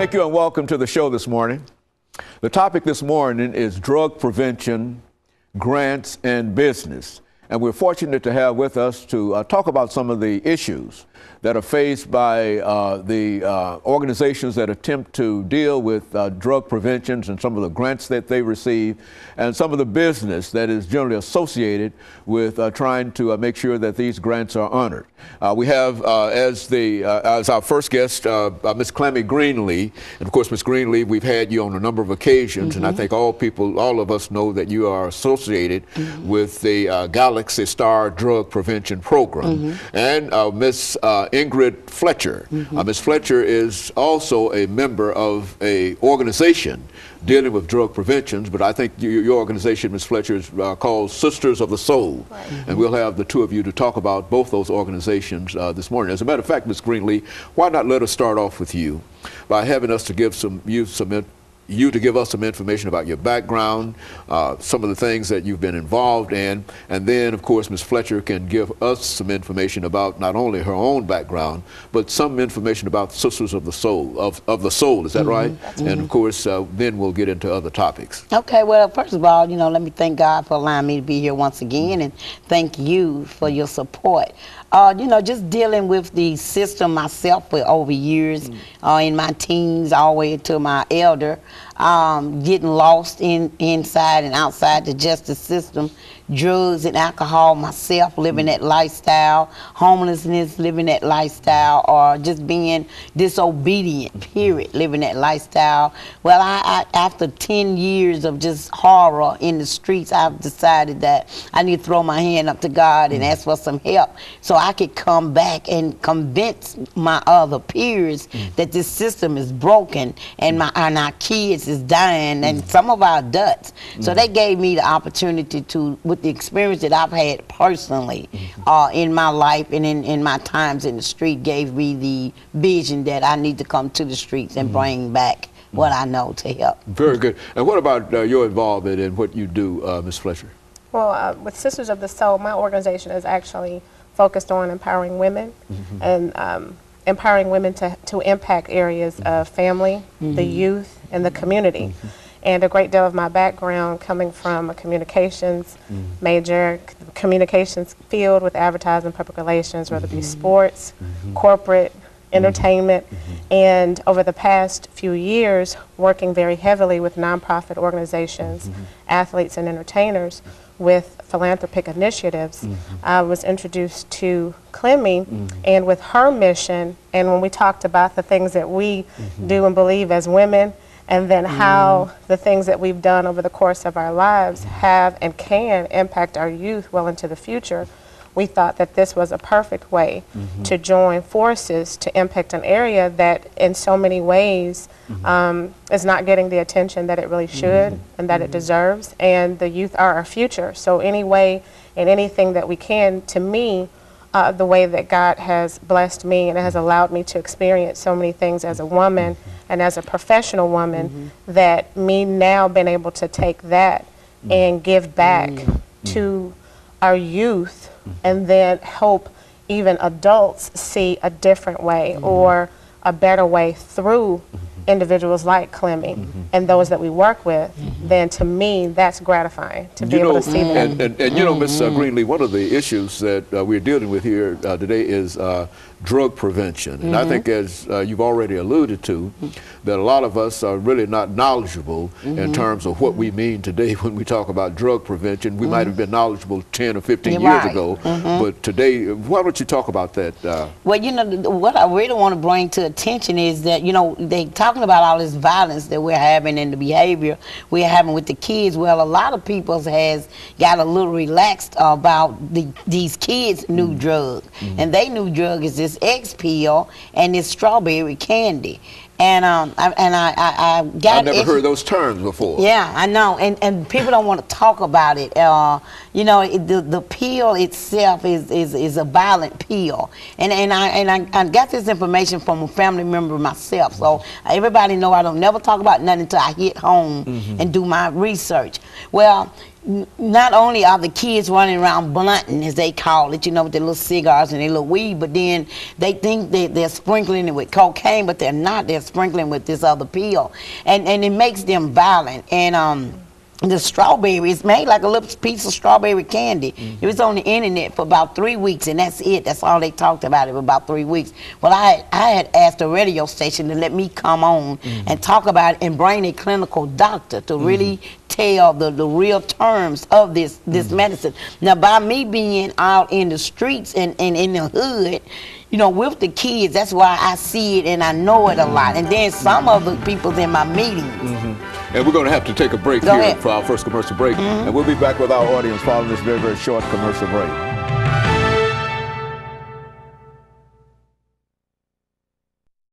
Thank you and welcome to the show this morning. The topic this morning is drug prevention, grants, and business. And we're fortunate to have with us to talk about some of the issues that are faced by the organizations that attempt to deal with drug preventions and some of the grants that they receive and some of the business that is generally associated with trying to make sure that these grants are honored. We have as our first guest, Ms. CGreenlee. And of course, Ms. CGreenlee, we've had you on a number of occasions, and I think all of us know that you are associated with the Galaxy Star Drug Prevention Program. And Ms. IFletcher. Ms. Fletcher is also a member of an organization dealing with drug preventions, but I think your organization, Ms. Fletcher, is called Sisters of the Soul. Right. And we'll have the two of you to talk about both those organizations this morning. As a matter of fact, Ms. CGreenlee, why not let us start off with you by having us to give you to give us some information about your background, some of the things that you've been involved in, and then, of course, Ms. Fletcher can give us some information about not only her own background, but some information about Sisters of the Soul, of the Soul, is that right? And of course, then we'll get into other topics. Okay, well, first of all, let me thank God for allowing me to be here once again, and thank you for your support. Just dealing with the system myself for over years, in my teens, all the way to my elder, getting lost inside and outside the justice system, drugs and alcohol myself, living that lifestyle, homelessness, living that lifestyle, or just being disobedient, period, living that lifestyle. Well, after 10 years of just horror in the streets, I've decided that I need to throw my hand up to God and ask for some help so I could come back and convince my other peers that this system is broken and our kids is dying and some of our adults. So they gave me the opportunity to, with the experience that I've had personally in my life and in my times in the street, gave me the vision that I need to come to the streets and bring back what I know to help. Very good. And what about your involvement in what you do, Ms. Fletcher? Well, with Sisters of the Soul, my organization is actually focused on empowering women and empowering women to impact areas of family, the youth, and the community. And a great deal of my background coming from a communications major, communications field with advertising, public relations, whether it be sports, corporate, entertainment, and over the past few years, working very heavily with nonprofit organizations, athletes, and entertainers with philanthropic initiatives. I was introduced to Clemmy and with her mission, and when we talked about the things that we do and believe as women, and then how the things that we've done over the course of our lives have and can impact our youth well into the future, we thought that this was a perfect way to join forces to impact an area that in so many ways is not getting the attention that it really should and that it deserves, and the youth are our future. So any way and anything that we can, to me, the way that God has blessed me and has allowed me to experience so many things as a woman and as a professional woman, that me now being able to take that and give back to our youth and then help even adults see a different way or a better way through individuals like Clemmy and those that we work with, then to me that's gratifying to be able to see that. And you know, Ms. CGreenlee, one of the issues that we're dealing with here today is drug prevention. And I think, as you've already alluded to, that a lot of us are really not knowledgeable in terms of what we mean today when we talk about drug prevention. We might have been knowledgeable 10 or 15 years ago, but today, why don't you talk about that? Well, what I really want to bring to attention is that, they talking about all this violence that we're having and the behavior we're having with the kids. Well, a lot of people has got a little relaxed about these kids' new drug, and they new drug is this X pill and this strawberry candy. And I never heard those terms before. Yeah, I know, and people don't want to talk about it. The pill itself is a violent pill, and I got this information from a family member myself. So everybody know I don't never talk about nothing until I hit home and do my research. Well, not only are the kids running around blunting, as they call it, you know, with their little cigars and their little weed, but then they think they're sprinkling it with cocaine, but they're not. They're sprinkling with this other pill. And it makes them violent. And the strawberry is made like a little piece of strawberry candy. It was on the internet for about 3 weeks, and that's it. That's all they talked about it for about 3 weeks. Well, I had asked the radio station to let me come on and talk about it and bring a clinical doctor to really tell the real terms of this medicine. Now, by me being out in the streets and in the hood, you know, with the kids, that's why I see it and I know it a lot. And then some of the people's in my meetings. And we're going to have to take a break Go here ahead. for our first commercial break. And we'll be back with our audience following this very, very short commercial break.